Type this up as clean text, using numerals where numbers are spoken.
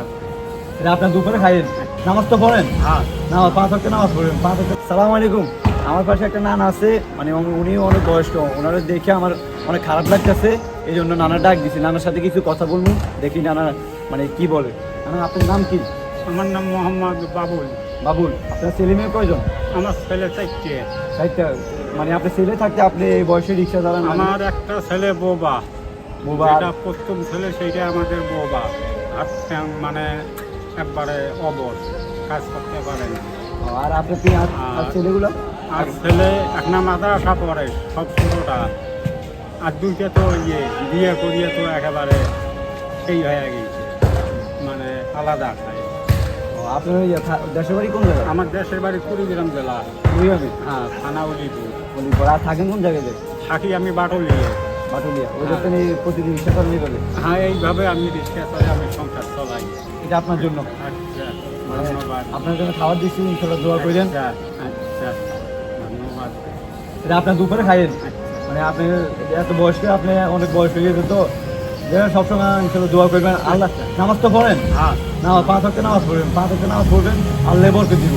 ধন্যবাদ। এটা আপনার দুপুরে খাইয়েন, নামাজ তো পড়েন? হ্যাঁ, নামাজ 5 ওয়াক্ত নামাজ পড়েন, 5 ওয়াক্ত। সালাম আলাইকুম। আমার পাশে একটা নানা আছে, মানে উনিও অনেক বয়স্ক, ওনারা দেখে আমার অনেক খারাপ লাগতেছে, এই জন্য নানা ডাক দিছি। নানার সাথে কিছু কথা বলবো, দেখি নানা মানে কি বলে। নানা, আপনার নাম কি? আমার নাম মোহাম্মদ বাবুল। বাবুল। আপনার ছেলে মেয়ে কয়জন? আমার ছেলে 4টে। সাইডটা, মানে আপনার ছেলে থাকতে আপনি এই বয়সে রিক্সা চালান? আমার একটা ছেলে বোবা, বোবা? যেটা প্রথম ছেলে সেইটা আমাদের বোবা। আর মানে একবারে অবশ, কাজ করতে পারে না। আর আপনার আর ছেলেগুলো? আর ছেলে একটা মাদ্রাসা পড়ে, সব ছোটটা। আর দুইটা তো বিয়ে করিয়ে তো একেবারে সেই হয়ে গেছে, মানে আলাদা খায়। আপনার দেশের বাড়ি কোন জায়গায়? আমার দেশের বাড়ি কুড়িগ্রাম জেলা। কুড়িগ্রামে? হ্যাঁ, থানা উলিপুর। বলিপুর। আর থাকেন কোন জায়গায়? থাকি আমি বাটলিয়ে। বাটুলিয়া। ওই হ্যাঁ। জন্য প্রতিদিন রিক্সা চালান এইভাবে? হ্যাঁ, এইভাবে আমি রিক্সা করে আমি সংসার চলাই। এটা আপনার জন্য। আচ্ছা, মানে ধন্যবাদ। আপনার জন্য খাবার দিচ্ছি, ইনশাল্লাহ দোয়া করেন। আচ্ছা, আচ্ছা, ধন্যবাদ। এটা আপনার দুপুরে খাইয়েন, আচ্ছা, মানে আপনি এত বয়স্ক, আপনি অনেক বয়স হয়ে গেছে তো, সবসময় ইনশাল্লাহ দোয়া করবেন। আল্লাহ, নামাজ তো পড়েন? হ্যাঁ। নামাজ 5 ওয়াক্ত নামাজ পড়বেন, 5 ওয়াক্ত নামাজ পড়বেন, আল্লাহ বরকত দিব।